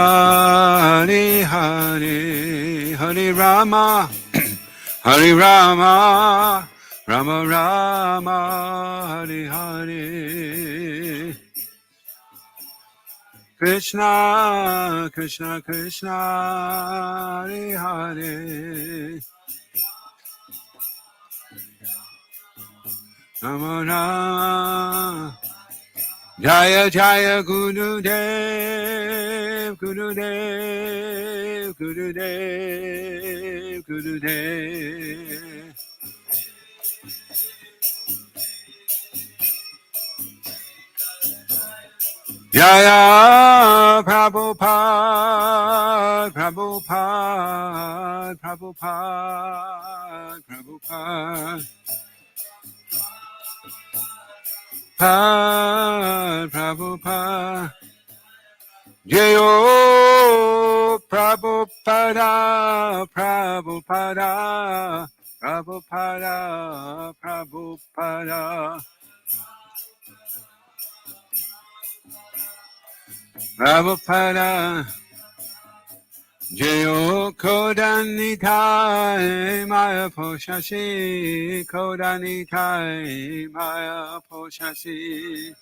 Hare Hare, Hare Rama, Hare Rama, Rama Rama, Hare Hare. Krishna, Krishna, Krishna, Hare Hare. Rama Rama. Jaya Jaya Guru Dev, Guru Dev, Guru Dev, Guru Dev. Jaya Prabhupada, Prabhupada, Prabhupada, Prabhupada. Prabhupada, Jayo Prabhupada, Prabhupada, Prabhupada, Prabhupada, Prabhupada, Jayo Kodanitai Maya Poshashi, Kodanitai Maya Poshashi.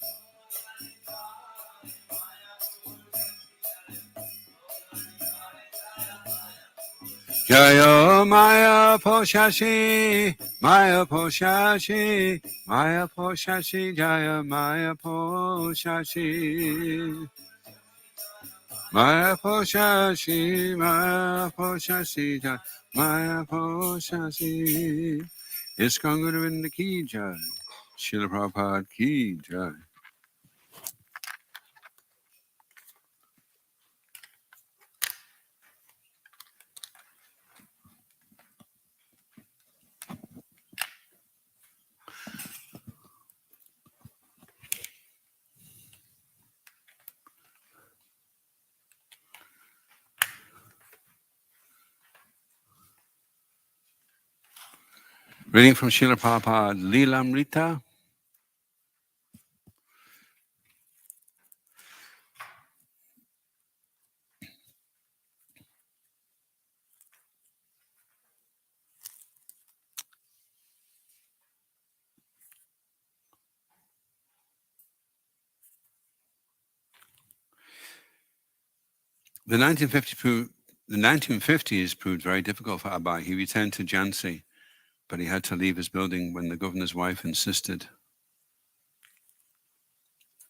Jaya Maya Poshashi, Maya Poshashi, Maya Poshashi, Jaya Maya Poshashi. Maya Poshashi, Maya Poshashi, Jaya Maya Poshashi. ISKCON Govinda Ki Jai, Srila Prabhupada Ki Jai. Reading from Srila Prabhupada Lilamrita. The 1950s proved very difficult for Abai. He returned to Jhansi, but he had to leave his building when the governor's wife insisted.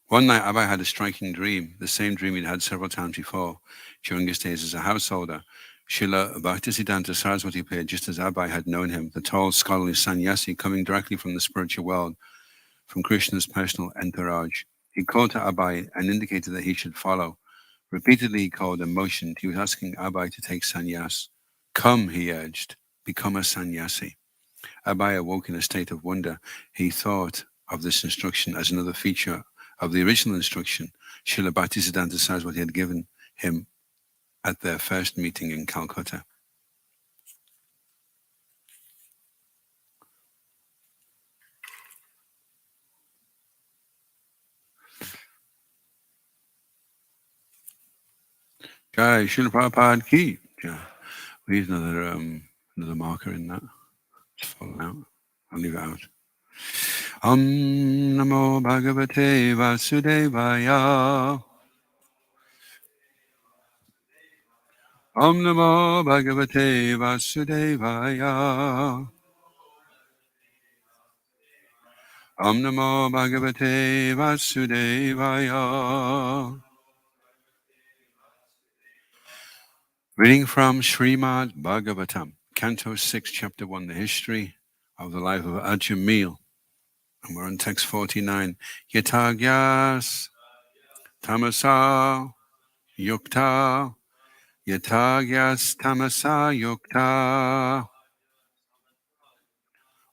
One night, Abai had a striking dream, the same dream he'd had several times before during his days as a householder. Srila Bhaktisiddhanta Saraswati appeared just as Abai had known him, the tall, scholarly sannyasi coming directly from the spiritual world, from Krishna's personal entourage. He called to Abai and indicated that he should follow. Repeatedly he called and motioned. He was asking Abai to take sannyas. Come, he urged, become a sannyasi. Abai awoke in a state of wonder. He thought of this instruction as another feature of the original instruction Srila Bhaktisiddhanta Saraswati had given him at their first meeting in Calcutta. Jai Srila Prabhupada Ki Jai. We use another marker in that. It's fallen out. I'll leave it out. Om Namo Bhagavate Vasudevaya. Om Namo Bhagavate Vasudevaya. Om Namo Bhagavate Vasudevaya. Reading from Srimad Bhagavatam, Canto 6, Chapter 1, the history of the life of Ajamil. And we're on text 49. Yatagyas tamasa yukta. Yatagyas tamasa yukta.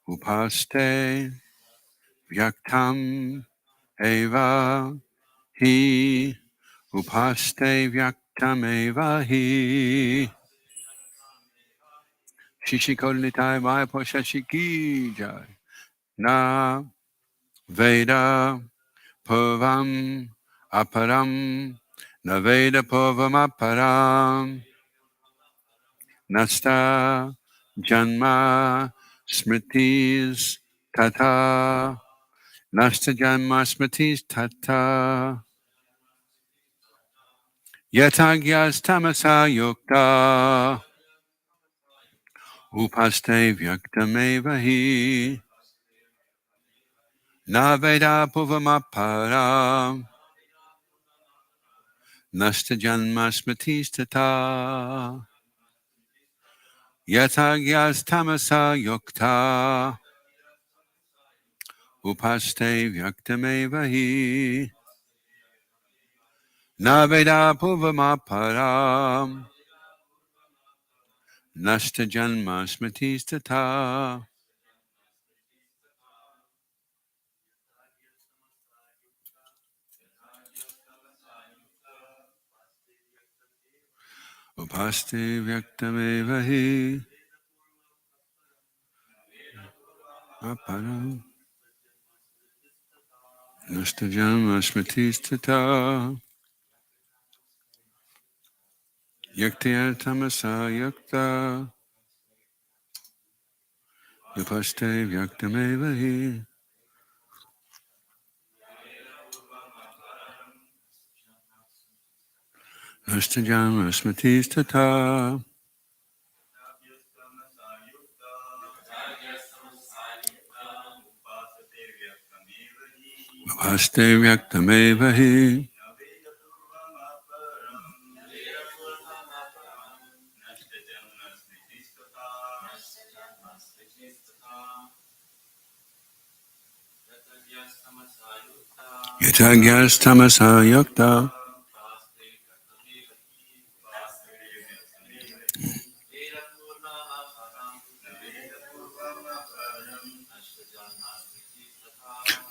Upaste vyaktam eva hi. Upaste vyaktam eva hi. Shishikolitai Maya Poshashiki Jai. Na Veda Purvam Aparam Naveda Purvamaparam Nasta Janma Smritis Tata Nasta Janma Smritis Tata Yatagyas Tamasa Yukta Upaste Vyaktamevahi Naveda Purvamaparam Nasta Janma Smritis Tata Yatagyas Tamasa Yukta Upaste Vyaktamevahi Naveda Purvamaparam Nasta Janma Smritis Tata Upaste Vyaktamevahi Aparam Nasta Janma Smritis Tata Yaktya Tamasa Yakta Upaste Vyaktamevahi Nasta Janma Smritis Tata Upaste Vyaktamevahi Yatagyas Tamasa Yakta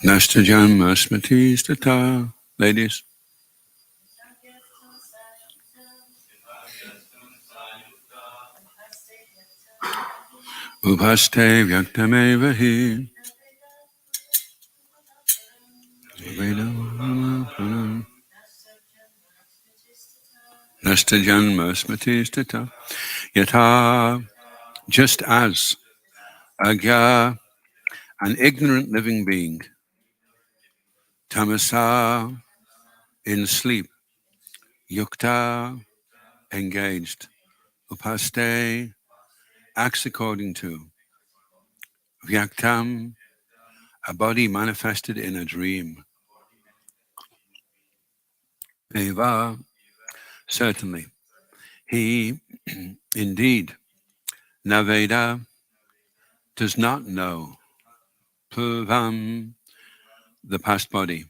Nasta Janma Smritis Tata. Ladies. Upaste Vyaktamevahi Nasta Janma Smritis Tata. Yata, just as Agya, an ignorant living being, Tamasa, in sleep, Yukta, engaged, Upaste, acts according to, Vyaktam, a body manifested in a dream, Eva, certainly, he, indeed, Naveda, does not know, Purvam, the past body,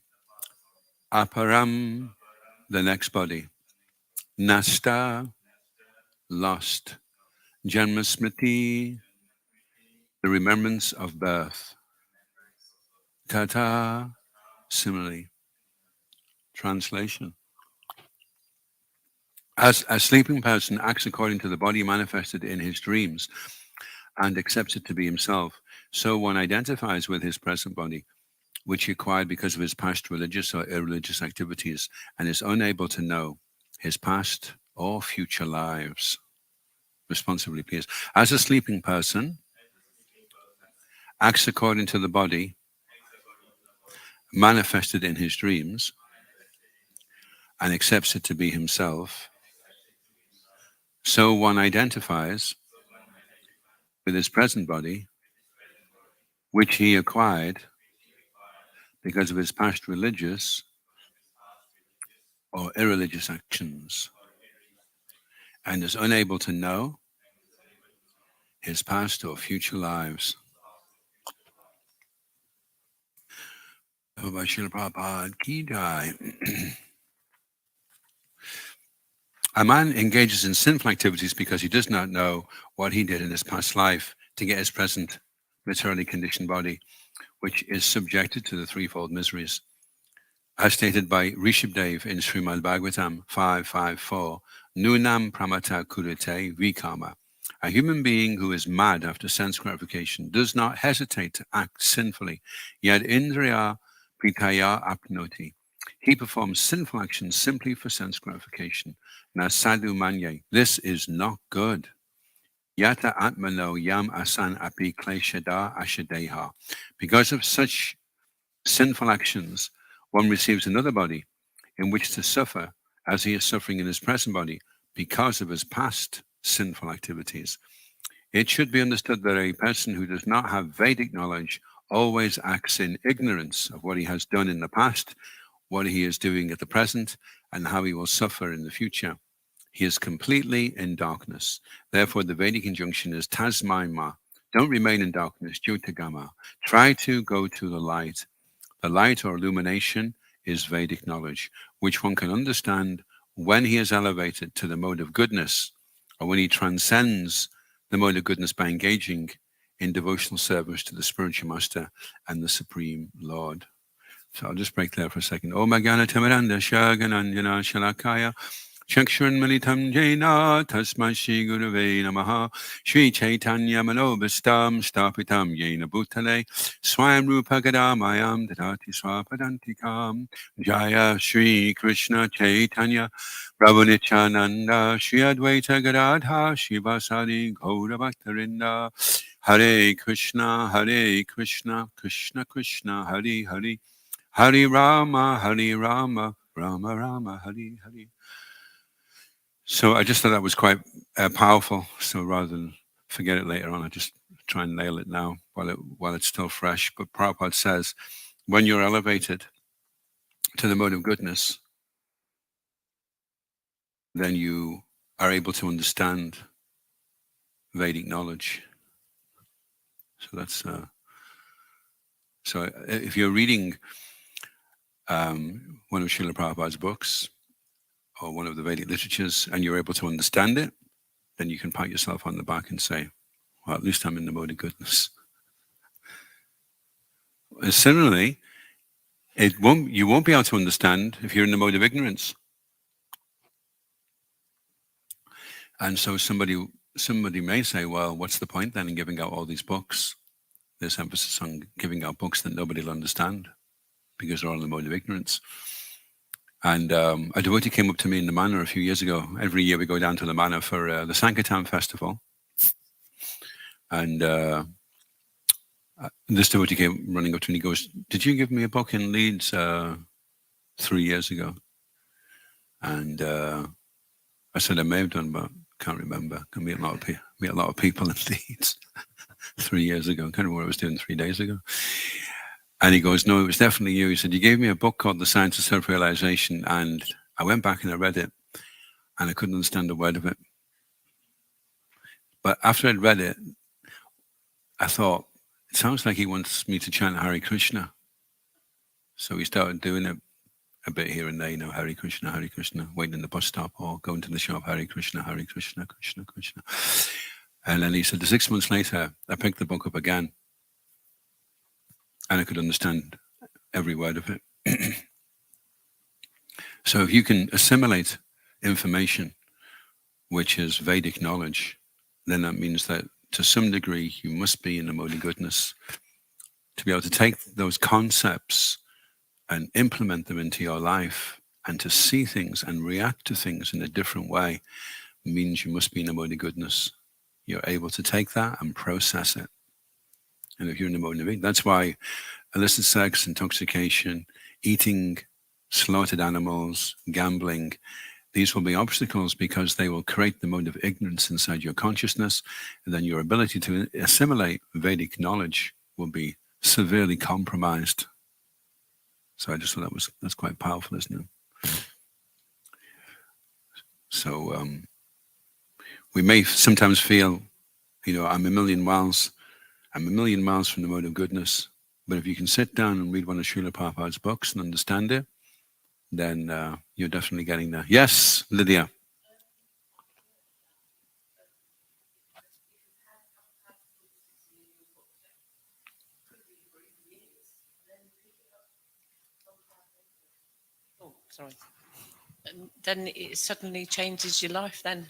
Aparam, the next body, Nasta, lost, Janmasmriti, the remembrance of birth, Tata, similarly. Translation. As a sleeping person acts according to the body manifested in his dreams and accepts it to be himself, so one identifies with his present body, which he acquired because of his past religious or irreligious activities, and is unable to know his past or future lives. Responsibly, please. As a sleeping person acts according to the body manifested in his dreams and accepts it to be himself, so one identifies with his present body, which he acquired because of his past religious or irreligious actions, and is unable to know his past or future lives. Srila Prabhupada ki jai. A man engages in sinful activities because he does not know what he did in his past life to get his present materially conditioned body, which is subjected to the threefold miseries. As stated by Rishabdev in Srimad Bhagavatam 5.5.4, Nunam pramata kurite vikama. A human being who is mad after sense gratification does not hesitate to act sinfully, yet indriya pritaya apnoti. He performs sinful actions simply for sense gratification. Na sadhu manye. This is not good. Yata atmano yam asan api kleshada ashadeha. Because of such sinful actions, one receives another body in which to suffer as he is suffering in his present body because of his past sinful activities. It should be understood that a person who does not have Vedic knowledge always acts in ignorance of what he has done in the past, what he is doing at the present, and how he will suffer in the future. He is completely in darkness. Therefore, the Vedic injunction is Tasmai Ma. Don't remain in darkness, Jyotagama. Try to go to the light. The light or illumination is Vedic knowledge, which one can understand when he is elevated to the mode of goodness, or when he transcends the mode of goodness by engaging in devotional service to the spiritual master and the Supreme Lord. So I'll just break there for a second. Om Jnana Timiranda Shaganandjana Shalakaya Chakshurunmilitam Jena Tasmai Shri Gurave Namaha Shri Chaitanya Manobhistam Stapitam Yena Bhutale Swayam Rupa Gadamayam Dadati Swapadantikam Jaya Shri Krishna Chaitanya Prabhu Nityananda Shri Advaita Gadadha Shivasadi Gaura Bhaktarinda Hare Krishna Krishna Krishna Hare Hare Hare Rama Rama Rama Hare Hare. So I just thought that was quite powerful. So rather than forget it later on, I just try and nail it now while it's still fresh. But Prabhupada says, when you're elevated to the mode of goodness, then you are able to understand Vedic knowledge. So that's so if you're reading one of Srila Prabhupada's books or one of the Vedic literatures and you're able to understand it, then you can pat yourself on the back and say, well, at least I'm in the mode of goodness. And similarly, you won't be able to understand if you're in the mode of ignorance. And so somebody may say, well, what's the point then in giving out all these books? There's emphasis on giving out books that nobody will understand because they're all in the mode of ignorance. And a devotee came up to me in the manor a few years ago. Every year we go down to the manor for the Sankirtan festival. And this devotee came running up to me and he goes, did you give me a book in Leeds 3 years ago? And I said, I may have done, but can't remember. I meet a lot of people in Leeds 3 years ago. I can't remember what I was doing 3 days ago. And he goes, no, it was definitely you. He said, you gave me a book called The Science of Self-Realization, and I went back and I read it, and I couldn't understand a word of it. But after I'd read it, I thought, it sounds like he wants me to chant Hare Krishna. So we started doing it a bit here and there, Hare Krishna, waiting in the bus stop or going to the shop, Hare Krishna, Krishna, Krishna. And then he said, 6 months later, I picked the book up again and I could understand every word of it. So if you can assimilate information, which is Vedic knowledge, then that means that to some degree, you must be in the mode of goodness. To be able to take those concepts and implement them into your life and to see things and react to things in a different way means you must be in the mode of goodness. You're able to take that and process it. And if you're in the mode of it, that's why illicit sex, intoxication, eating slaughtered animals, gambling, these will be obstacles because they will create the mode of ignorance inside your consciousness, and then your ability to assimilate Vedic knowledge will be severely compromised. So I just thought that's quite powerful, isn't it? So we may sometimes feel, I'm a million miles from the mode of goodness. But if you can sit down and read one of Srila Prabhupada's books and understand it, then you're definitely getting there. Yes, Lydia. Oh, sorry. And then it suddenly changes your life. Then,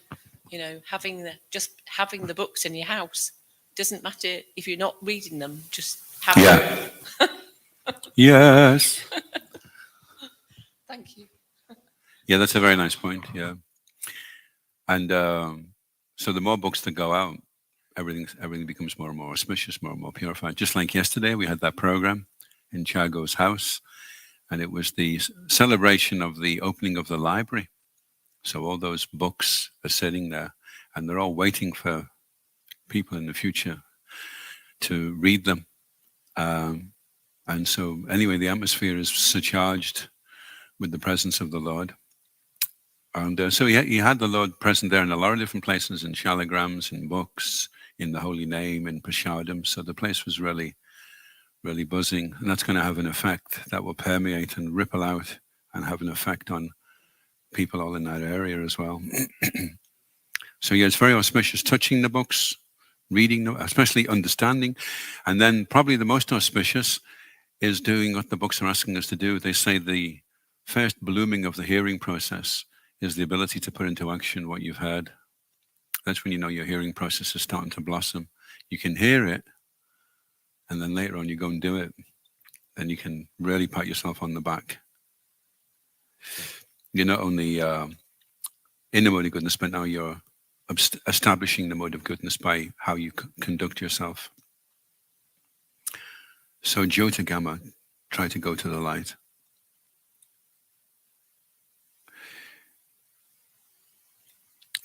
having the books in your house doesn't matter if you're not reading them. Just have them. Yes. Yeah, that's a very nice point. Yeah. And so the more books that go out, everything becomes more and more auspicious, more and more purified. Just like yesterday, we had that program in Chago's house, and it was the celebration of the opening of the library. So all those books are sitting there, and they're all waiting for people in the future to read them. And so, anyway, the atmosphere is surcharged with the presence of the Lord. And so he had the Lord present there in a lot of different places, in shalagrams, in books, in the Holy Name, in Prashadam. So the place was really, really buzzing. And that's going to have an effect that will permeate and ripple out and have an effect on people all in that area as well. So yeah, it's very auspicious, touching the books, reading them, especially understanding. And then probably the most auspicious is doing what the books are asking us to do. They say the first blooming of the hearing process is the ability to put into action what you've heard. That's when you know your hearing process is starting to blossom. You can hear it, and then later on you go and do it. Then you can really pat yourself on the back. You're not only in the mode of goodness, but now you're establishing the mode of goodness by how you conduct yourself. So Jyotagama, try to go to the light.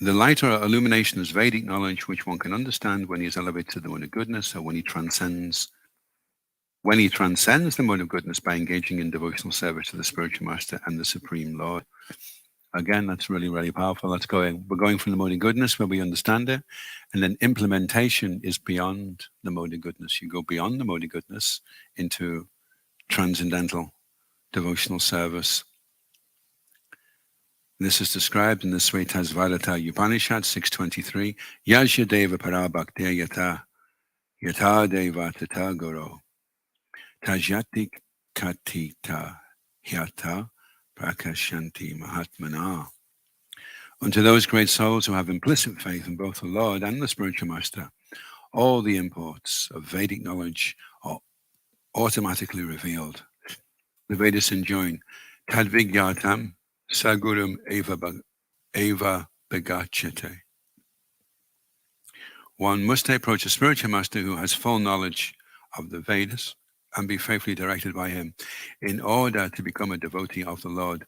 The light or illumination is Vedic knowledge which one can understand when he is elevated to the mode of goodness, or when he transcends the mode of goodness by engaging in devotional service to the spiritual master and the Supreme Lord. Again, that's really, really powerful. We're going from the mode of goodness where we understand it, and then implementation is beyond the mode of goodness. You go beyond the mode of goodness into transcendental devotional service. This is described in the Svetasvarata Upanishad 623. Yajya deva parabhakte yata deva tata guru tajati katita hyata prakashanti mahatmana. Unto those great souls who have implicit faith in both the Lord and the spiritual master, all the imports of Vedic knowledge are automatically revealed. The Vedas enjoin tadvigyatam sagurum eva begachete. One must approach a spiritual master who has full knowledge of the Vedas and be faithfully directed by him in order to become a devotee of the Lord.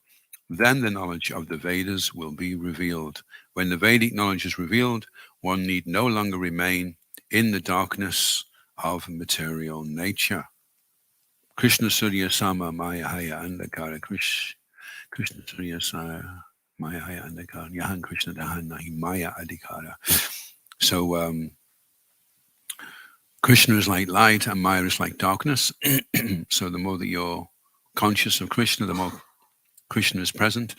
Then the knowledge of the Vedas will be revealed. When the Vedic knowledge is revealed, one need no longer remain in the darkness of material nature. Krishna Surya Sama Maya Haya Andakara Krishna Surya Sama Maya Haya Andakara Yahan Krishna Dahan Nahi Maya Adhikara. So Krishna is like light and Maya is like darkness. So the more that you're conscious of Krishna, the more Krishna is present,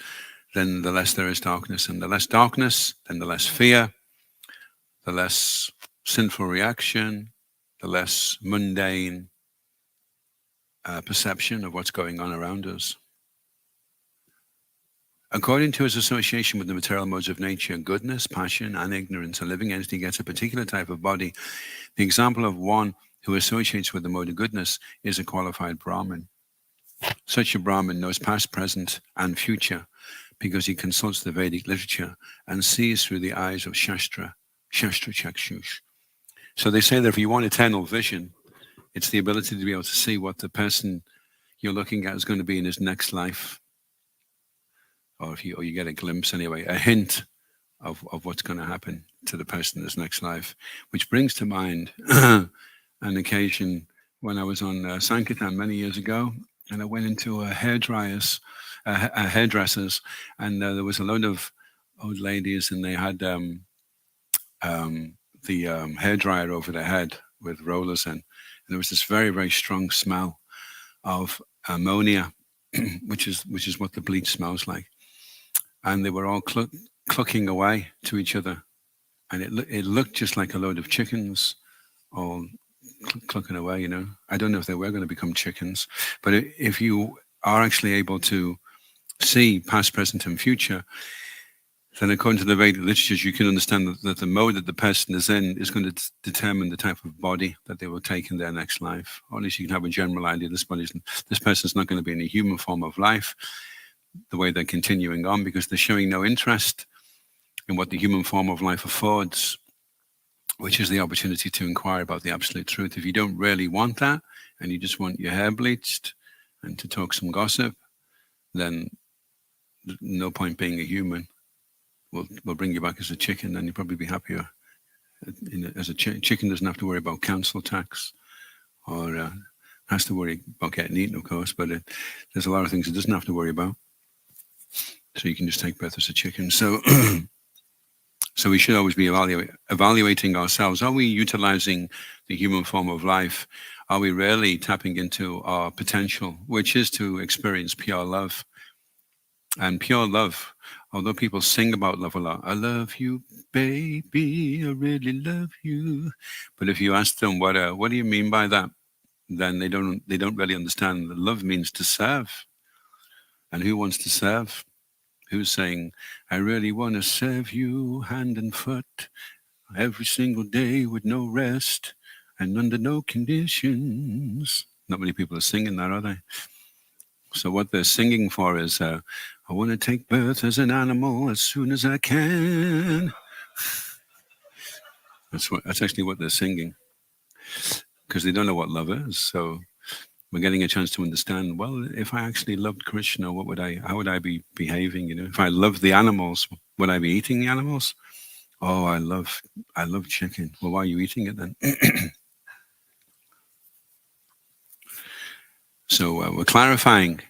then the less there is darkness. And the less darkness, then the less fear, the less sinful reaction, the less mundane perception of what's going on around us. According to his association with the material modes of nature, goodness, passion, and ignorance, a living entity gets a particular type of body. The example of one who associates with the mode of goodness is a qualified Brahmin. Such a Brahmin knows past, present, and future because he consults the Vedic literature and sees through the eyes of Shastra Chakshush. So they say that if you want eternal vision, it's the ability to be able to see what the person you're looking at is going to be in his next life. Or you get a glimpse anyway, a hint of what's going to happen to the person in his next life, which brings to mind an occasion when I was on Sankirtan many years ago, and I went into a hairdresser's, and there was a load of old ladies, and they had the hairdryer over their head with rollers in, and there was this very, very strong smell of ammonia, which is what the bleach smells like. And they were all clucking away to each other, and it looked just like a load of chickens all clucking away. You know, I don't know if they were going to become chickens, but if you are actually able to see past, present, and future, then according to the Vedic literatures, you can understand that the mode that the person is in is going to determine the type of body that they will take in their next life. Or at least you can have a general idea. This person's not going to be in a human form of life. the way they're continuing on, because they're showing no interest in what the human form of life affords, which is the opportunity to inquire about the absolute truth. If you don't really want that, and you just want your hair bleached and to talk some gossip, then no point being a human. We'll bring you back as a chicken, then you'll probably be happier. As a chicken doesn't have to worry about council tax, or has to worry about getting eaten, of course, but there's a lot of things it doesn't have to worry about. So you can just take birth as a chicken. So so we should always be evaluating ourselves. Are we utilizing the human form of life? Are we really tapping into our potential, which is to experience pure love? And pure love, although people sing about love a lot, I love you, baby, I really love you. But if you ask them what do you mean by that, then they don't really understand that love means to serve. And who wants to serve? Who's saying, I really want to serve you hand and foot every single day with no rest and under no conditions? Not many people are singing that, are they? So what they're singing for is, I want to take birth as an animal as soon as I can. That's actually what they're singing, because they don't know what love is. So we're getting a chance to understand, well, if I actually loved Krishna, how would I be behaving? If I loved the animals, would I be eating the animals? Oh, I love chicken. Well, why are you eating it then? So we're clarifying.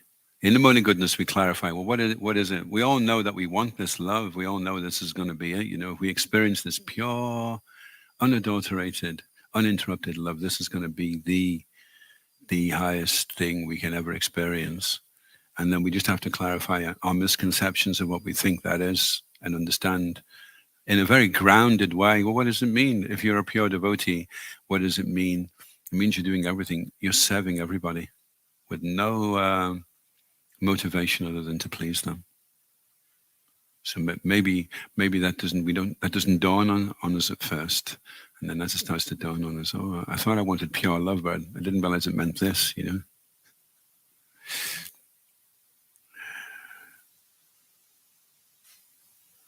In the morning goodness, we clarify, well, what is it? We all know that we want this love. We all know this is going to be it. If we experience this pure, unadulterated, uninterrupted love, this is going to be the highest thing we can ever experience. And then we just have to clarify our misconceptions of what we think that is, and understand in a very grounded way, well, what does it mean? If you're a pure devotee, what does it mean? It means you're doing everything. You're serving everybody with no motivation other than to please them. So maybe that doesn't dawn on us at first, and then as it starts to dawn on us, oh, I thought I wanted pure love, but I didn't realize it meant this.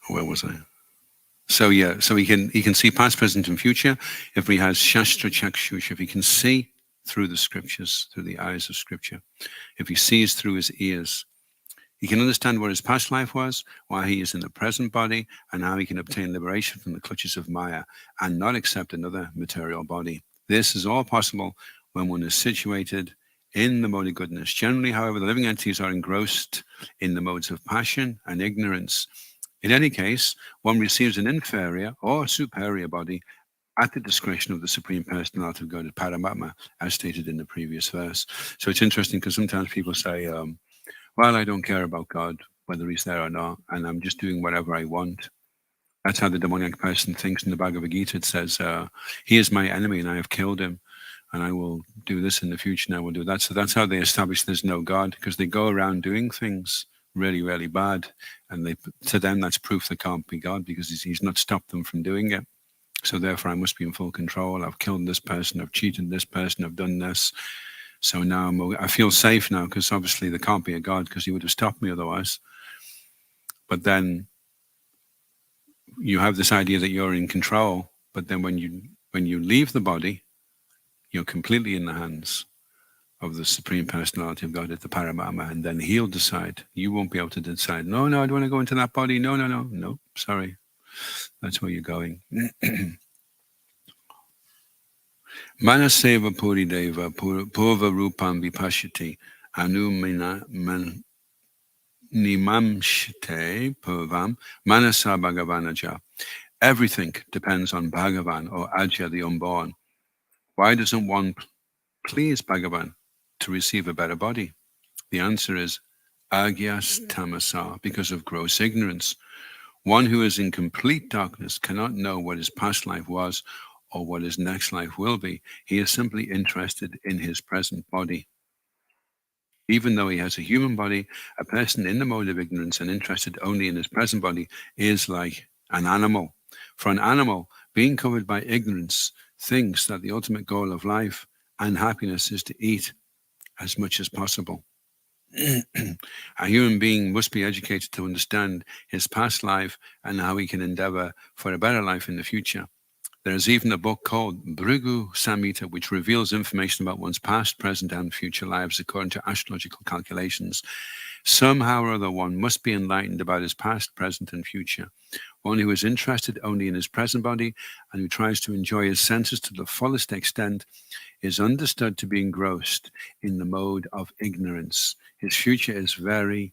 Where was I? So yeah, so he can see past, present, and future if he has Shastra Chakshush, if he can see through the scriptures, through the eyes of scripture, if he sees through his ears. He can understand what his past life was, why he is in the present body, and how he can obtain liberation from the clutches of Maya and not accept another material body. This is all possible when one is situated in the mode of goodness. Generally, however, the living entities are engrossed in the modes of passion and ignorance. In any case, one receives an inferior or superior body at the discretion of the Supreme Personality of Godhead, Paramatma, as stated in the previous verse. So it's interesting because sometimes people say, well, I don't care about God, whether he's there or not, and I'm just doing whatever I want. That's how the demoniac person thinks in the Bhagavad Gita. It says, he is my enemy and I have killed him, and I will do this in the future and I will do that. So that's how they establish there's no God, because they go around doing things really, really bad. And to them, that's proof there can't be God, because he's not stopped them from doing it. So therefore, I must be in full control. I've killed this person, I've cheated this person, I've done this. So now I feel safe now, because obviously there can't be a God, because he would have stopped me otherwise. But then you have this idea that you're in control, but then when you leave the body, you're completely in the hands of the Supreme Personality of Godhead, the Paramatma, and then he'll decide. You won't be able to decide, no, I don't want to go into that body. No, sorry. That's where you're going. Manaseva Purideva Purva Rupam Vipashiti Anu Nimamshite Purvam Manasa Bhagavanaja. Everything depends on Bhagavan, or Ajya, the unborn. Why doesn't one please Bhagavan to receive a better body? The answer is Agyas Tamasa, because of gross ignorance. One who is in complete darkness cannot know what his past life was or what his next life will be. He is simply interested in his present body. Even though he has a human body, a person in the mode of ignorance and interested only in his present body is like an animal. For an animal, being covered by ignorance, thinks that the ultimate goal of life and happiness is to eat as much as possible. A human being must be educated to understand his past life and how he can endeavor for a better life in the future. There is even a book called Bhrigu Samhita, which reveals information about one's past, present, and future lives according to astrological calculations. Somehow or other, one must be enlightened about his past, present, and future. One who is interested only in his present body and who tries to enjoy his senses to the fullest extent is understood to be engrossed in the mode of ignorance. His future is very,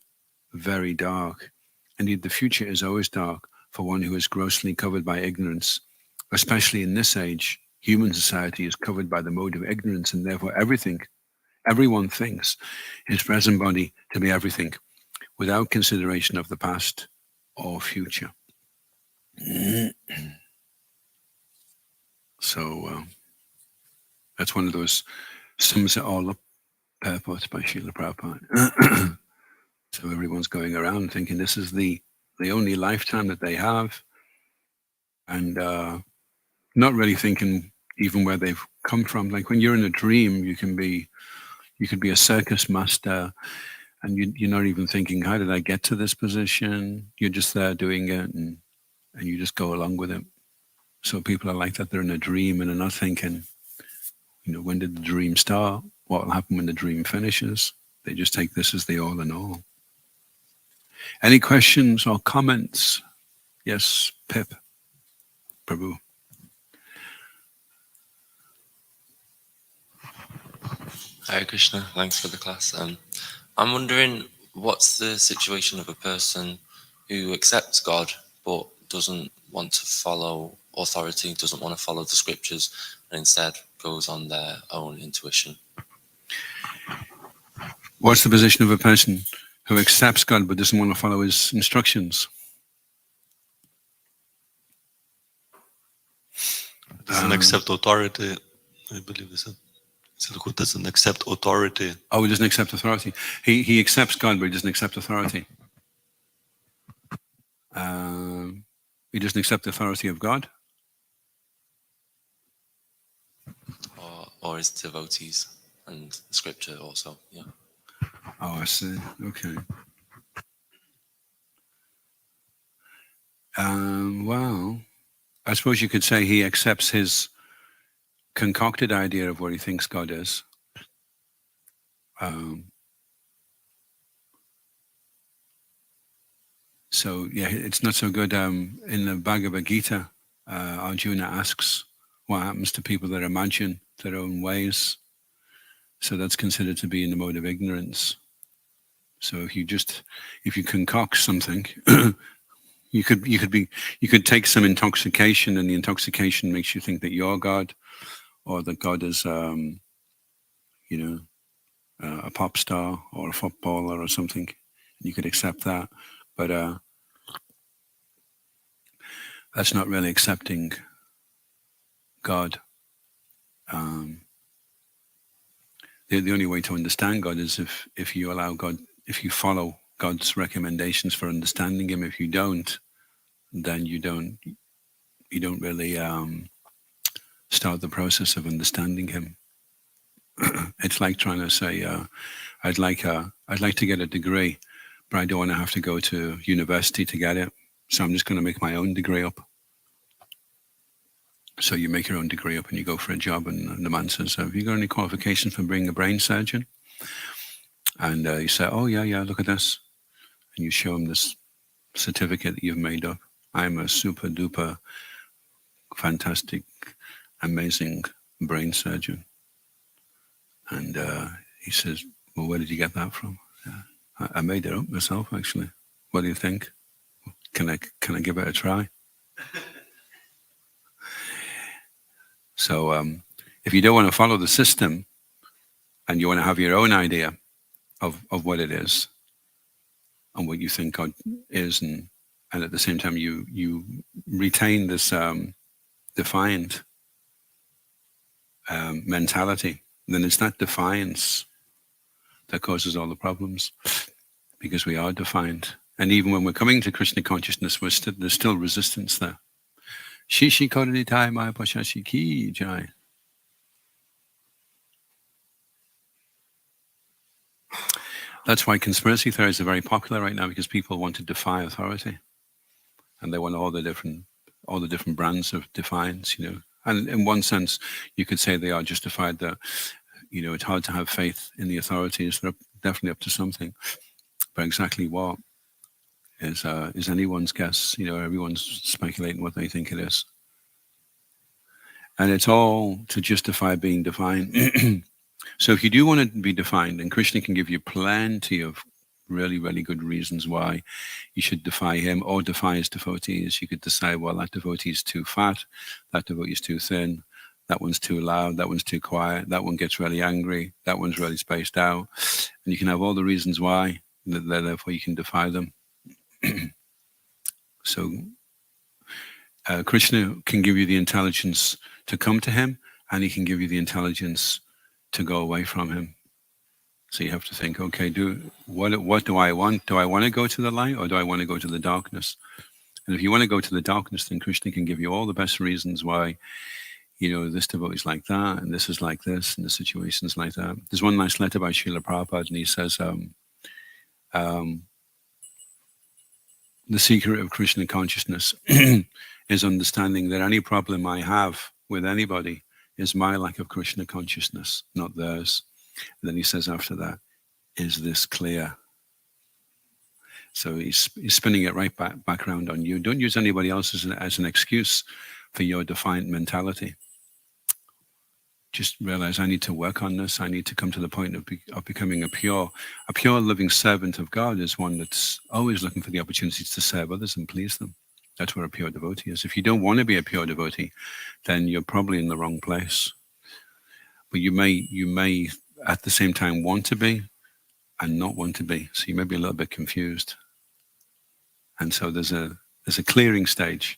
very dark. Indeed, the future is always dark for one who is grossly covered by ignorance. Especially in this age, human society is covered by the mode of ignorance, and therefore everyone thinks his present body to be everything, without consideration of the past or future. So that's one of those sums it all up purports by Srila Prabhupada. So everyone's going around thinking this is the only lifetime that they have, and not really thinking even where they've come from. Like when you're in a dream, you could be a circus master, and you're not even thinking, how did I get to this position? You're just there doing it, and you just go along with it. So people are like that. They're in a dream and they're not thinking, when did the dream start? What will happen when the dream finishes? They just take this as the all in all. Any questions or comments? Yes, Pip, Prabhu. Hare Krishna, thanks for the class. I'm wondering, what's the situation of a person who accepts God but doesn't want to follow authority, doesn't want to follow the scriptures, and instead goes on their own intuition? What's the position of a person who accepts God but doesn't want to follow his instructions? Doesn't accept authority, I believe they said. Who doesn't accept authority? Oh, he doesn't accept authority. He accepts God, but he doesn't accept authority. He doesn't accept the authority of God. Or his devotees and scripture also, yeah. Oh, I see. Okay. Well, I suppose you could say he accepts his concocted idea of what he thinks God is. So, yeah, it's not so good. In the Bhagavad Gita, Arjuna asks what happens to people that imagine their own ways. So that's considered to be in the mode of ignorance. So if you concoct something, you could take some intoxication, and the intoxication makes you think that you're God, or that God is, a pop star or a footballer or something. You could accept that, but that's not really accepting God. The only way to understand God is if you allow God, if you follow God's recommendations for understanding Him. If you don't, then you don't really start the process of understanding Him. It's like trying to say, I'd like to get a degree, but I don't want to have to go to university to get it. So I'm just going to make my own degree up. So you make your own degree up and you go for a job, and the man says, have you got any qualifications for being a brain surgeon? And you say, oh, yeah, look at this. And you show him this certificate that you've made up. I'm a super duper fantastic, amazing brain surgeon. And he says, well, where did you get that from? I made it up myself, actually. What do you think? Can I give it a try? So if you don't want to follow the system and you want to have your own idea of what it is and what you think God is, and at the same time you retain this defiant mentality, then it's that defiance that causes all the problems, because we are defiant. And even when we're coming to Krishna consciousness, there's still resistance there. Shishi Kodanitai Maya Pashashi Ki Jai. That's why conspiracy theories are very popular right now, because people want to defy authority, and they want all the different brands of defiance. And in one sense, you could say they are justified. That it's hard to have faith in the authorities. They're definitely up to something, but exactly what is anyone's guess. Everyone's speculating what they think it is, and it's all to justify being defined. So if you do want to be defined, and Krishna can give you plenty of really, really good reasons why you should defy him or defy his devotees. You could decide, well, that devotee is too fat, that devotee is too thin, that one's too loud, that one's too quiet, that one gets really angry, that one's really spaced out. And you can have all the reasons why, therefore you can defy them. So Krishna can give you the intelligence to come to him, and he can give you the intelligence to go away from him. So you have to think, okay, what do I want? Do I want to go to the light, or do I want to go to the darkness? And if you want to go to the darkness, then Krishna can give you all the best reasons why, this devotee is like that, and this is like this, and the situation's like that. There's one nice letter by Srila Prabhupada, and he says, the secret of Krishna consciousness is understanding that any problem I have with anybody is my lack of Krishna consciousness, not theirs. And then he says after that, is this clear? So he's spinning it right back around on you. Don't use anybody else as an excuse for your defiant mentality. Just realize, I need to work on this. I need to come to the point of becoming a pure living servant of God is one that's always looking for the opportunities to serve others and please them. That's where a pure devotee is. If you don't want to be a pure devotee, then you're probably in the wrong place. But you may at the same time want to be and not want to be. So you may be a little bit confused. And so there's a clearing stage.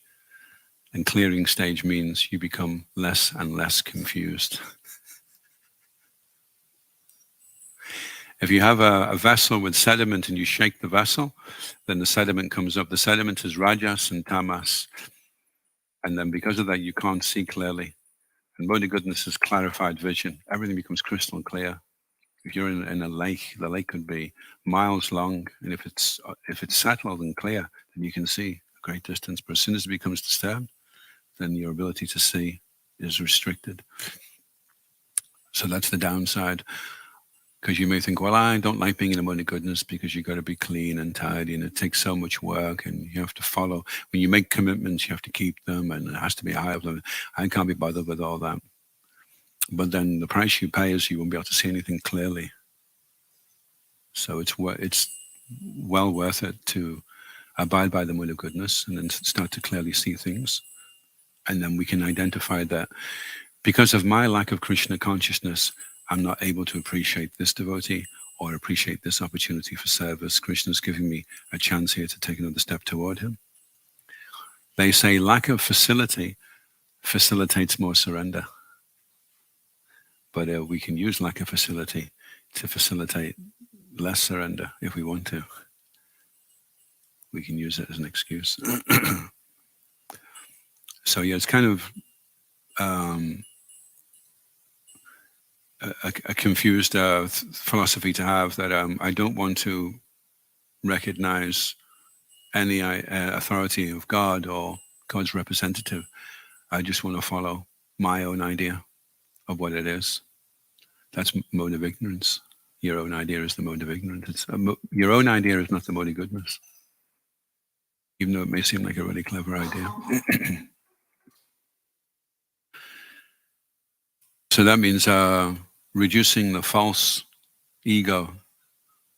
And clearing stage means you become less and less confused. If you have a vessel with sediment and you shake the vessel, then the sediment comes up. The sediment is rajas and tamas. And then because of that, you can't see clearly. And Bodhi goodness is clarified vision. Everything becomes crystal clear. If you're in a lake, the lake could be miles long. And if it's settled and clear, then you can see a great distance. But as soon as it becomes disturbed, then your ability to see is restricted. So that's the downside. Because you may think, well, I don't like being in a mode of goodness because you've got to be clean and tidy and it takes so much work and you have to follow. When you make commitments, you have to keep them and it has to be high of them. I can't be bothered with all that. But then the price you pay is you won't be able to see anything clearly. So it's well worth it to abide by the mode of goodness and then start to clearly see things. And then we can identify that because of my lack of Krishna consciousness, I'm not able to appreciate this devotee or appreciate this opportunity for service. Krishna's giving me a chance here to take another step toward him. They say lack of facility facilitates more surrender. But we can use lack of facility to facilitate less surrender if we want to. We can use it as an excuse. So yeah, it's kind of a confused philosophy to have that I don't want to recognize any authority of God or God's representative. I just want to follow my own idea of what it is. That's mode of ignorance. Your own idea is the mode of ignorance. Your own idea is not the mode of goodness, even though it may seem like a really clever idea. So that means reducing the false ego,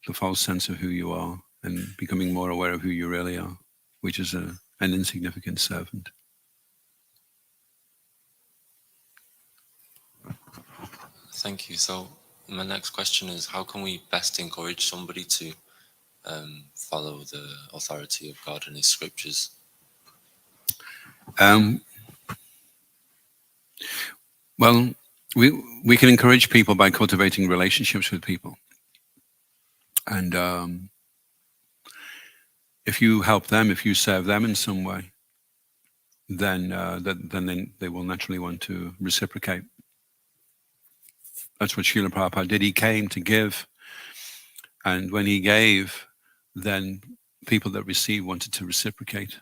the false sense of who you are, and becoming more aware of who you really are, which is an insignificant servant. Thank you. So my next question is, how can we best encourage somebody to follow the authority of God and his scriptures? Well, we can encourage people by cultivating relationships with people. And if you help them, if you serve them in some way, then they will naturally want to reciprocate. That's what Srila Prabhupada did. He came to give And when he gave, then people that received wanted to reciprocate.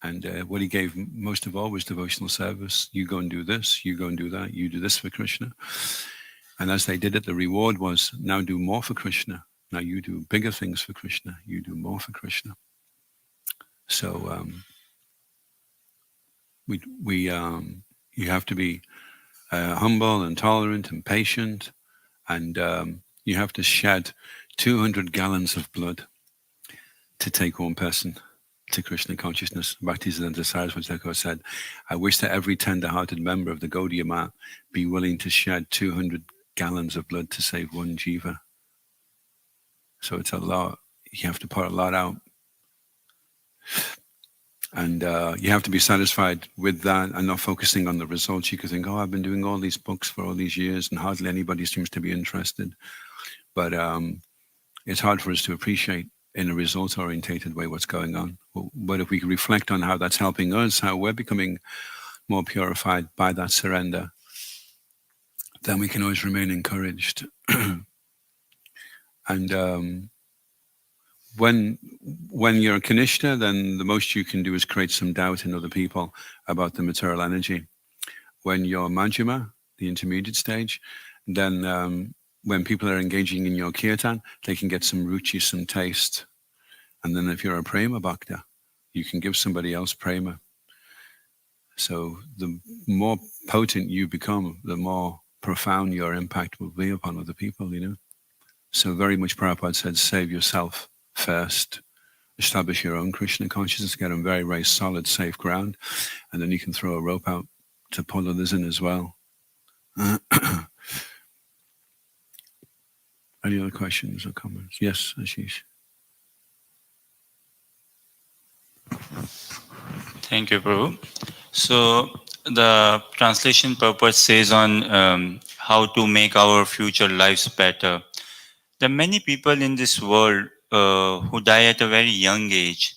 And what he gave most of all was devotional service. You go and do this, you go and do that, you do this for Krishna. And as they did it, the reward was, now do more for Krishna. Now you do bigger things for Krishna. You do more for Krishna. So you have to be humble and tolerant and patient, and you have to shed 200 gallons of blood to take one person to Krishna consciousness. Bhaktisiddhanta Saraswati Thakur said, I wish that every tender-hearted member of the Gaudiya Math be willing to shed 200 gallons of blood to save one jiva. So it's a lot. You have to put a lot out. And you have to be satisfied with that and not focusing on the results. You could think, oh, I've been doing all these books for all these years and hardly anybody seems to be interested. But it's hard for us to appreciate in a results-orientated way what's going on. But if we can reflect on how that's helping us, how we're becoming more purified by that surrender, then we can always remain encouraged. And when you're a Kanishta, then the most you can do is create some doubt in other people about the material energy. When you're Majjhima, the intermediate stage, then when people are engaging in your kirtan, they can get some ruchi, some taste. And then if you're a prema bhakta, you can give somebody else prema. So the more potent you become, the more profound your impact will be upon other people, you know. So very much Prabhupada said, save yourself first. Establish your own Krishna consciousness, get on very, very solid, safe ground, and then you can throw a rope out to pull others in as well. Any other questions or comments? Yes, Ashish. Thank you, Prabhu. So the translation purpose says on how to make our future lives better. There are many people in this world who die at a very young age.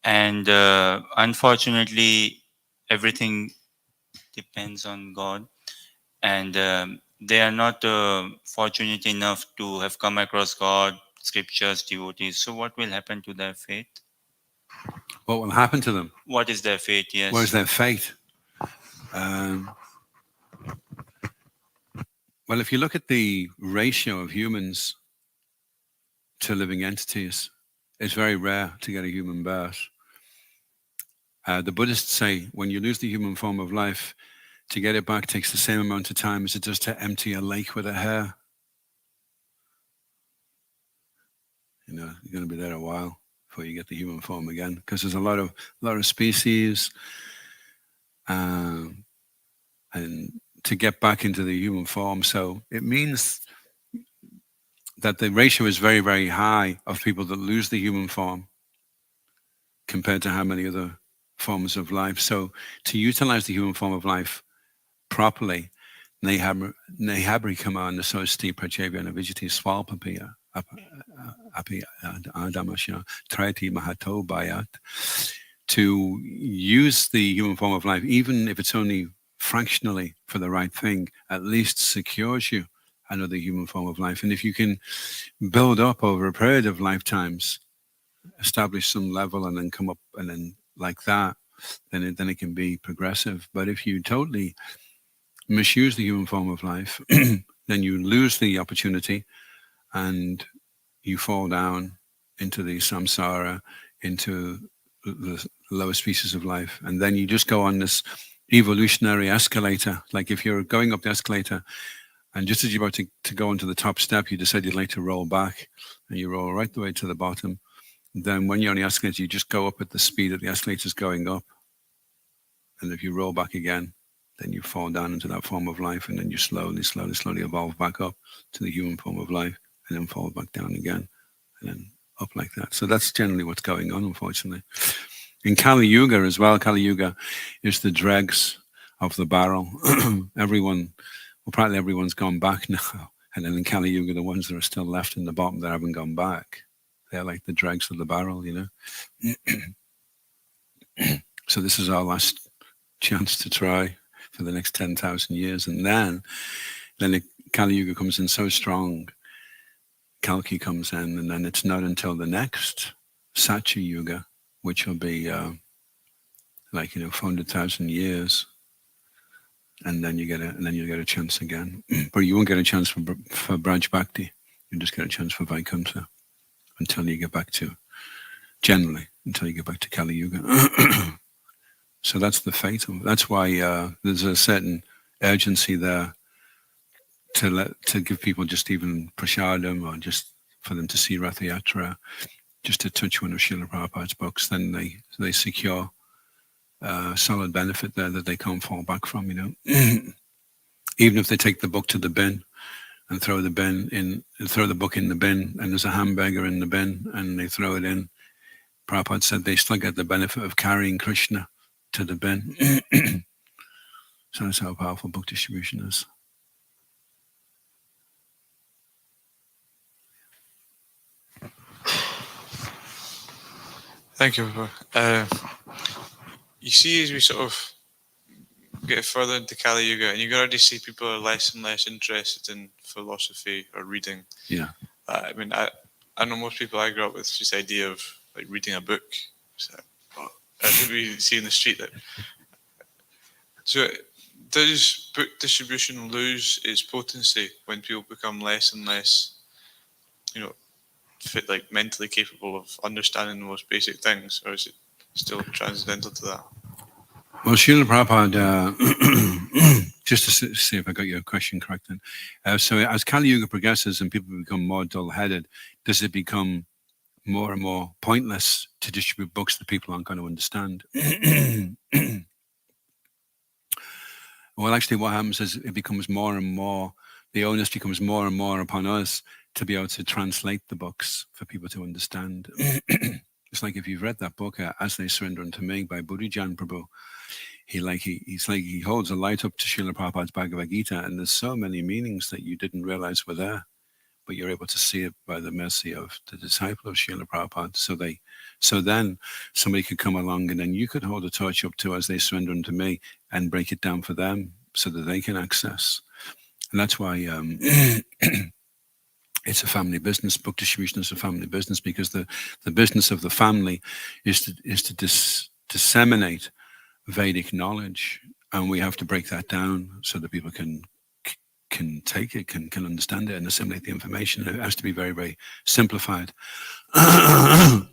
And unfortunately, everything depends on God. And they are not fortunate enough to have come across God, scriptures, devotees. So what will happen to their faith? What will happen to them? What is their fate? Yes. What is their fate? Well, if you look at the ratio of humans to living entities, it's very rare to get a human birth. The Buddhists say when you lose the human form of life, to get it back takes the same amount of time as it does to empty a lake with a hare. You know, you're going to be there a while before you get the human form again, because there's a lot of species, and to get back into the human form. So it means that the ratio is very, very high of people that lose the human form compared to how many other forms of life. So to utilize the human form of life properly, Nehabri Kamana Sosti Prachevyana Vijiti Swalpapiya Api Adamasya Trati Mahato Bayat. To use the human form of life, even if it's only fractionally for the right thing, at least secures you another human form of life. And if you can build up over a period of lifetimes, establish some level and then come up and then like that, then it can be progressive. But if you totally misuse the human form of life, then you lose the opportunity and you fall down into the samsara, into the lower species of life. And then you just go on this evolutionary escalator. Like if you're going up the escalator and just as you're about to go onto the top step, you decide you'd like to roll back and you roll right the way to the bottom. Then when you're on the escalator, you just go up at the speed that the escalator is going up. And if you roll back again, then you fall down into that form of life, and then you slowly evolve back up to the human form of life, and then fall back down again, and then up like that. So that's generally what's going on, unfortunately. In Kali Yuga as well, Kali Yuga is the dregs of the barrel. Probably everyone's gone back now. And then in Kali Yuga, the ones that are still left in the bottom that haven't gone back, they're like the dregs of the barrel, you know. So this is our last chance to try for the next 10,000 years. And then the Kali Yuga comes in so strong Kalki comes in, and then it's not until the next Satya Yuga, which will be 400,000 years, and then you get a chance again. But you won't get a chance for Braj Bhakti. You just get a chance for Vaikuntha until you get back to Kali Yuga. So that's the fate. That's why there's a certain urgency there to give people just even prasadam, or just for them to see Rath Yatra, just to touch one of Srila Prabhupada's books. Then they secure solid benefit there that they can't fall back from. Even if they take the book to the bin and throw the book in the bin, and there's a hamburger in the bin, and they throw it in, Prabhupada said they still get the benefit of carrying Krishna to the bin. So that's how powerful book distribution is. Thank you. You see, as we sort of get further into Kali Yuga, and you can already see people are less and less interested in philosophy or reading. Yeah. I mean, I know most people I grew up with this idea of like reading a book. So, I think we see in the street that. So, does book distribution lose its potency when people become less and less, fit, like mentally capable of understanding the most basic things, or is it still transcendental to that? Well, Srila Prabhupada, just to see if I got your question correct then. So as Kali Yuga progresses and people become more dull-headed, does it become more and more pointless to distribute books that people aren't going to understand? Well, actually what happens is it becomes more and more, the onus becomes more and more upon us to be able to translate the books for people to understand. It's like if you've read that book, As They Surrender Unto Me by Bodhijan Prabhu, he holds a light up to Srila Prabhupada's Bhagavad Gita, and there's so many meanings that you didn't realize were there, but you're able to see it by the mercy of the disciple of Srila Prabhupada. So then somebody could come along, and then you could hold a torch up to As They Surrender Unto Me and break it down for them so that they can access. And that's why it's a family business. Book distribution is a family business, because the business of the family is to disseminate Vedic knowledge, and we have to break that down so that people can take it, can understand it, and assimilate the information. It has to be very, very simplified. And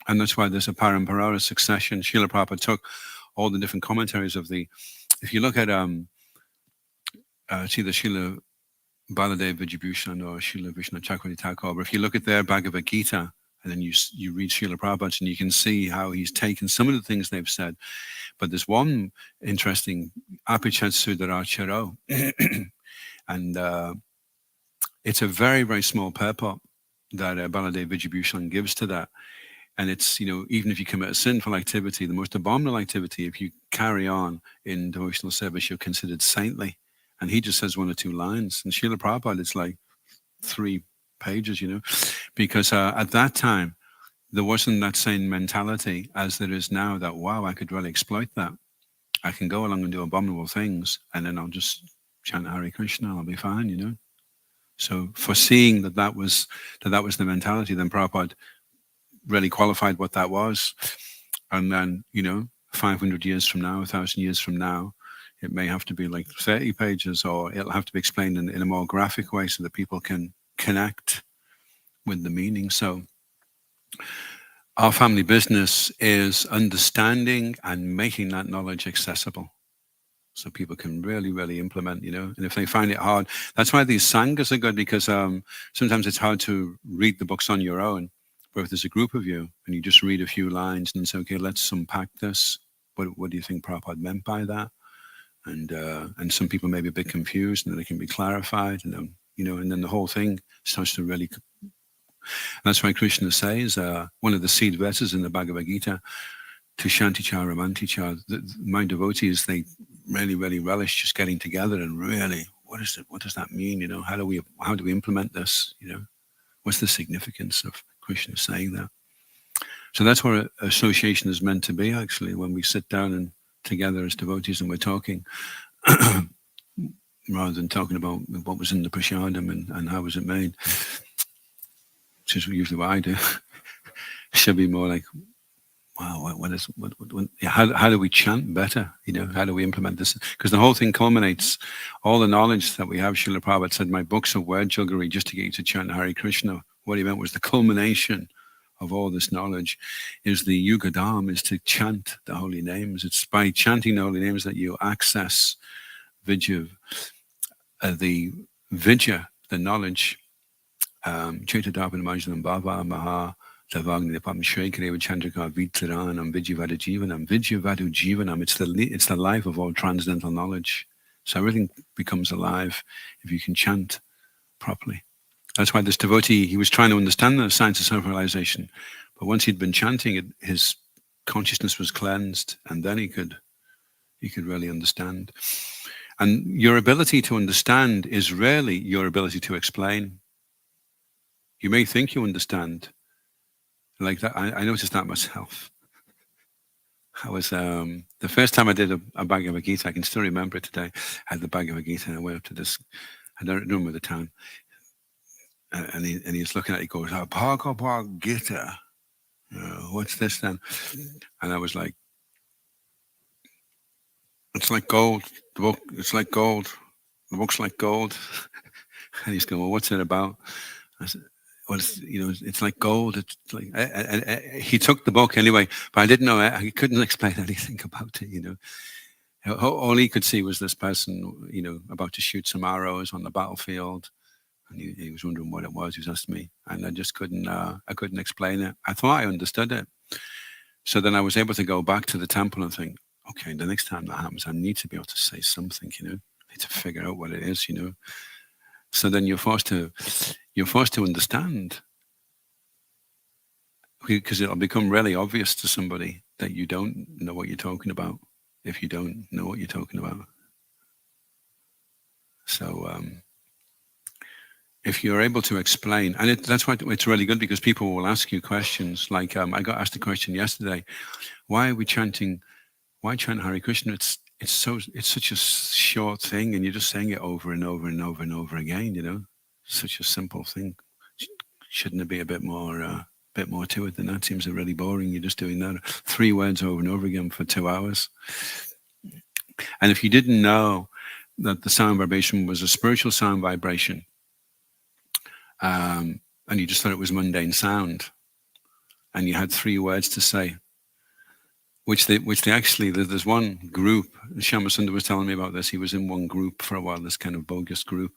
that's why there's a parampara succession. Srila Prabhupada took all the different commentaries of if you look at it's either Srila Baladev Vijayabhushan or Srila Vishnu Chakravarti Thakur, but if you look at their Bhagavad Gita, and then you read Srila Prabhupada, and you can see how he's taken some of the things they've said. But there's one interesting, Apichat Sudaracharo, and it's a very, very small purport that Baladev Vijayabhushan gives to that. And it's, even if you commit a sinful activity, the most abominable activity, if you carry on in devotional service, you're considered saintly. And he just says one or two lines. And Srila Prabhupada, it's like 3 pages, because at that time, there wasn't that same mentality as there is now that, wow, I could really exploit that. I can go along and do abominable things, and then I'll just chant Hare Krishna, I'll be fine, So foreseeing that was the mentality, then Prabhupada really qualified what that was. And then, 500 years from now, 1,000 years from now, it may have to be like 30 pages, or it'll have to be explained in a more graphic way so that people can connect with the meaning. So our family business is understanding and making that knowledge accessible so people can really, really implement, and if they find it hard, that's why these sanghas are good, because sometimes it's hard to read the books on your own. But if there's a group of you and you just read a few lines and say, okay, let's unpack this. What do you think Prabhupada meant by that? And some people may be a bit confused, and then it can be clarified, and then, and then the whole thing starts to really. And that's why Krishna says, one of the seed verses in the Bhagavad Gita, to Shanticha Ramanticha, my devotees, they really, really relish just getting together and really, what does that mean? How do we implement this? What's the significance of Krishna saying that? So that's what association is meant to be, actually, when we sit down and together as devotees and we're talking, rather than talking about what was in the prasadam and how was it made. which is usually what I do. Should be more like, wow, how do we chant better? How do we implement this? Because the whole thing culminates, all the knowledge that we have. Srila Prabhupada said, my books of word juggery just to get you to chant Hare Krishna. What he meant was the culmination of all this knowledge is the Yugadam, is to chant the holy names. It's by chanting the holy names that you access Vidya, the Vidya, the knowledge. Chaitadharpan Majanam Bhava Maha Davagni Pam Shrekareva Chandrika Vitsaranam Vidyavadu Jivanam Vidyavadu Jivanam. It's the life of all transcendental knowledge. So everything becomes alive if you can chant properly. That's why this devotee, he was trying to understand the science of self-realization, but once he'd been chanting, his consciousness was cleansed, and then he could really understand. And your ability to understand is rarely your ability to explain. You may think you understand. Like that, I noticed that myself. I was the first time I did a Bhagavad Gita, I can still remember it today. I had the Bhagavad Gita, and I went up to this, I don't remember the town, and he's looking at it, he goes, Bhagavad Gita, what's this then? And I was like, it's like gold. The book, it's like gold. The book's like gold. And he's going, well, what's it about? I said, well, it's like gold. It's like he took the book anyway, but I didn't know. He couldn't explain anything about it. All he could see was this person, about to shoot some arrows on the battlefield, and he was wondering what it was. He was asking me, and I just couldn't. I couldn't explain it. I thought I understood it, so then I was able to go back to the temple and think, okay, the next time that happens, I need to be able to say something. I need to figure out what it is. So then you're forced to understand, because it'll become really obvious to somebody that you don't know what you're talking about if you don't know what you're talking about. So if you're able to explain, and that's why it's really good, because people will ask you questions. Like I got asked a question yesterday: why are we chanting? Why chant Hare Krishna? It's such a short thing, and you're just saying it over and over and over and over again. Such a simple thing. Shouldn't it be a bit more to it than that? Seems really boring. You're just doing that 3 words over and over again for 2 hours. And if you didn't know that the sound vibration was a spiritual sound vibration, and you just thought it was mundane sound, and you had 3 words to say, which they actually, there's one group, Shama Sundar was telling me about this, he was in one group for a while, this kind of bogus group,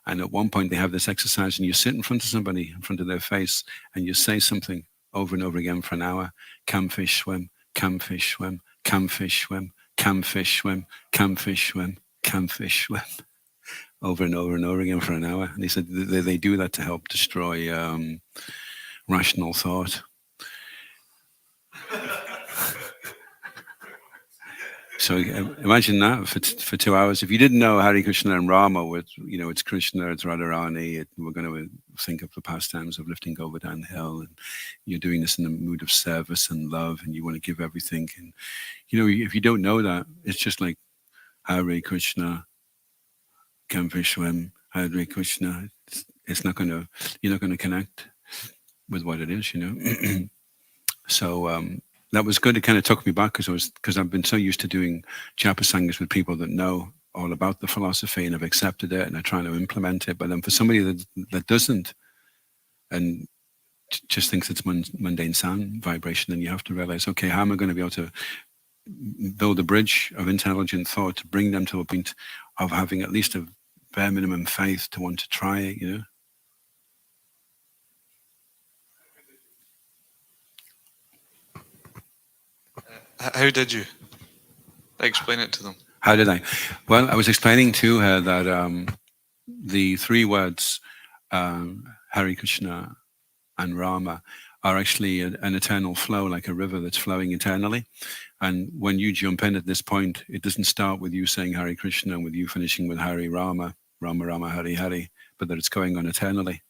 and at one point they have this exercise, and you sit in front of somebody, in front of their face, and you say something over and over again for an hour: come fish swim, come fish swim, come fish swim, come fish swim, come fish swim, come fish swim, over and over and over again for an hour. And he said they do that to help destroy rational thought. So imagine that for 2 hours. If you didn't know Hare Krishna and Rama, it's Krishna, it's Radharani, we're going to think of the pastimes of lifting Govardhan Hill, and you're doing this in a mood of service and love, and you want to give everything. And if you don't know that, it's just like Hare Krishna, Kam Vishwam, Hare Krishna. You're not going to connect with what it is, So that was good. It kind of took me back, because I've been so used to doing japa sanghas with people that know all about the philosophy and have accepted it and are trying to implement it. But then for somebody that doesn't and just thinks it's mundane sound vibration, then you have to realize, okay, how am I going to be able to build a bridge of intelligent thought to bring them to a point of having at least a bare minimum faith to want to try it, How did you explain it to them? How did I? Well, I was explaining to her that the 3 words, Hare Krishna and Rama, are actually an eternal flow, like a river that's flowing eternally. And when you jump in at this point, it doesn't start with you saying Hare Krishna and with you finishing with Hare Rama, Rama Rama Hare Hare, but that it's going on eternally.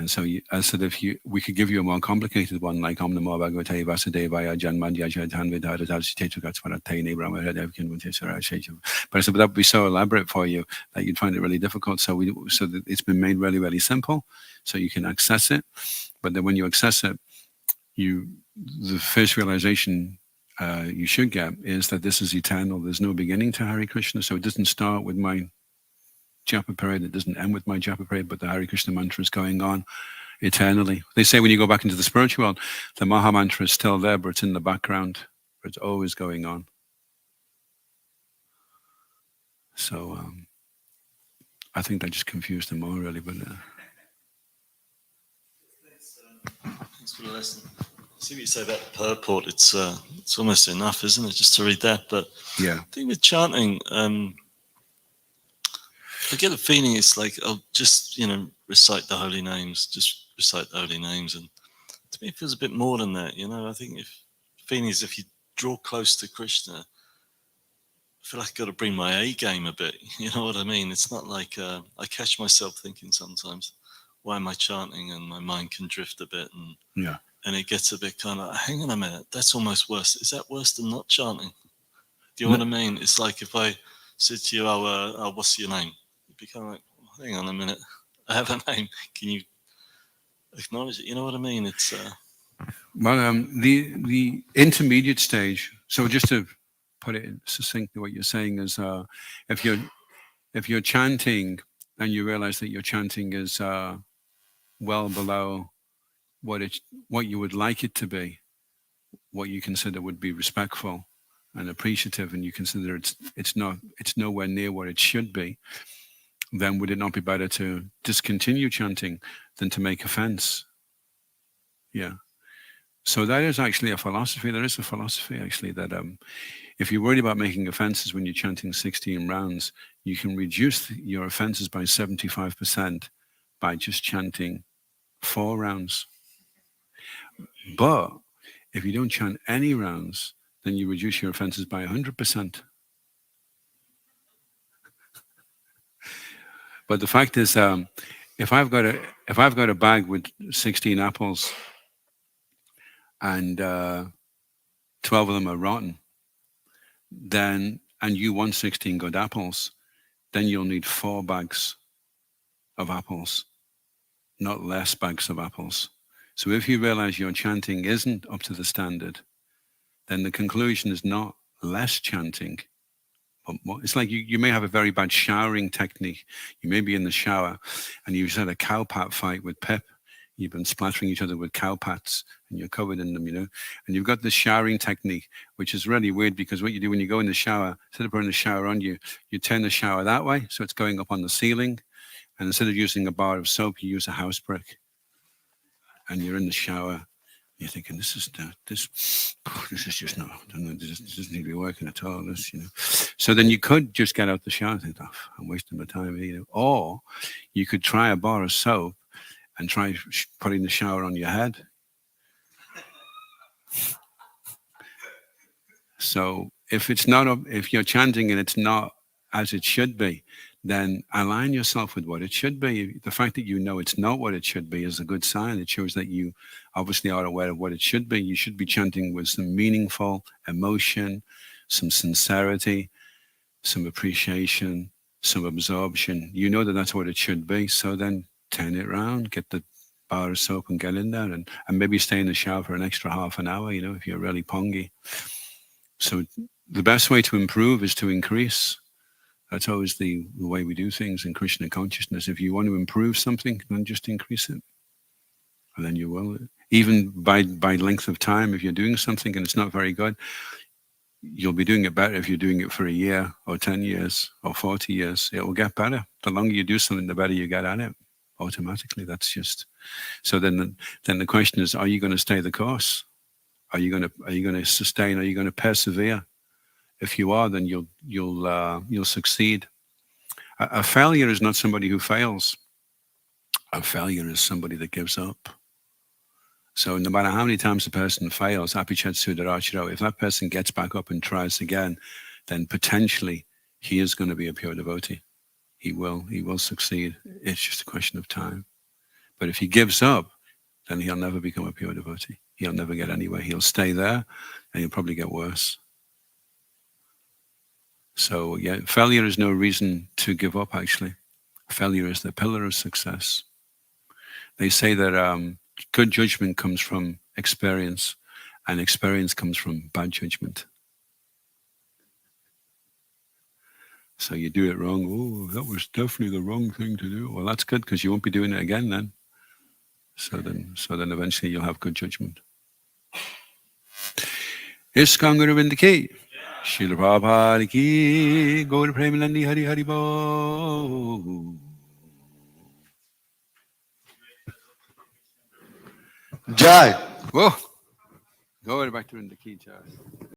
And so I said, we could give you a more complicated one, like Om Namo Bhagavate Vasudevaya Janmadhyaja Dhanvidharatasvarateine Brahmadevkin. But I said, but that would be so elaborate for you that you'd find it really difficult. So that it's been made really, really simple, so you can access it. But then when you access it, the first realization you should get is that this is eternal. There's no beginning to Hare Krishna, so it doesn't start with my japa parade, it doesn't end with my japa parade, but the Hare Krishna mantra is going on eternally. They say when you go back into the spiritual world, the Maha mantra is still there, but it's in the background, but it's always going on. So I think that just confused them all, really. But thanks for the lesson. I see what you say about the purport. It's almost enough, isn't it, just to read that? But yeah, I think with chanting, I get a feeling it's like I'll just, recite the holy names, and to me it feels a bit more than that. I think if you draw close to Krishna, I feel like I've got to bring my A game a bit. You know what I mean? It's not like I catch myself thinking sometimes, why am I chanting? And my mind can drift a bit, and it gets a bit kind of, hang on a minute, that's almost worse. Is that worse than not chanting? Do you know what I mean? It's like if I said to you, what's your name? Become like, hang on a minute, I have a name. Can you acknowledge it? You know what I mean? It's well, the intermediate stage. So just to put it succinctly, what you're saying is, if you're chanting and you realize that your chanting is well below what you would like it to be, what you consider would be respectful and appreciative, and you consider it's nowhere near what it should be, then would it not be better to discontinue chanting than to make offense? Yeah. So that is actually a philosophy. There is a philosophy actually that if you're worried about making offenses when you're chanting 16 rounds, you can reduce your offenses by 75% by just chanting 4 rounds. But if you don't chant any rounds, then you reduce your offenses by 100%. But the fact is, if I've got a bag with 16 apples and 12 of them are rotten, and you want 16 good apples, then you'll need 4 bags of apples, not less bags of apples. So if you realize your chanting isn't up to the standard, then the conclusion is not less chanting. It's like you may have a very bad showering technique. You may be in the shower and you've had a cow pat fight with Pip. You've been splattering each other with cow pats and you're covered in them, and you've got this showering technique, which is really weird because what you do when you go in the shower, instead of putting the shower on you, you turn the shower that way. So it's going up on the ceiling. And instead of using a bar of soap, you use a house brick. And you're in the shower. You're thinking, this is just not, this doesn't need to be working at all. So then you could just get out the shower and think, I'm wasting my time. Or you could try a bar of soap and try putting the shower on your head. So if you're chanting and it's not as it should be, then align yourself with what it should be. The fact that it's not what it should be is a good sign. It shows that you obviously are aware of what it should be. You should be chanting with some meaningful emotion, some sincerity, some appreciation, some absorption. You know that that's what it should be. So then turn it around, get the bar of soap and get in there and maybe stay in the shower for an extra half an hour, if you're really pongy. So the best way to improve is to increase. That's always the way we do things in Krishna consciousness. If you want to improve something, then just increase it. And then you will. Even by length of time, if you're doing something and it's not very good, you'll be doing it better if you're doing it for a year or 10 years or 40 years. It will get better. The longer you do something, the better you get at it. Automatically, that's just. So then the question is, are you going to stay the course? Are you going to sustain? Are you going to persevere? If you are, then you'll succeed. A failure is not somebody who fails. A failure is somebody that gives up. So no matter how many times a person fails, apichat sudaracharo, if that person gets back up and tries again, then potentially he is going to be a pure devotee. He will succeed. It's just a question of time. But if he gives up, then he'll never become a pure devotee. He'll never get anywhere. He'll stay there, and he'll probably get worse. So yeah, failure is no reason to give up, actually. Failure is the pillar of success. They say that good judgment comes from experience, and experience comes from bad judgment. So you do it wrong. Oh, that was definitely the wrong thing to do. Well, that's good, because you won't be doing it again then. So then eventually you'll have good judgment. Iskam Guru Vindaki. Srila Prabhupada ki. Gaur Premalandi Hari Hari Bo. Jai. Whoa. Gaur Bhakti Vindaki Jai.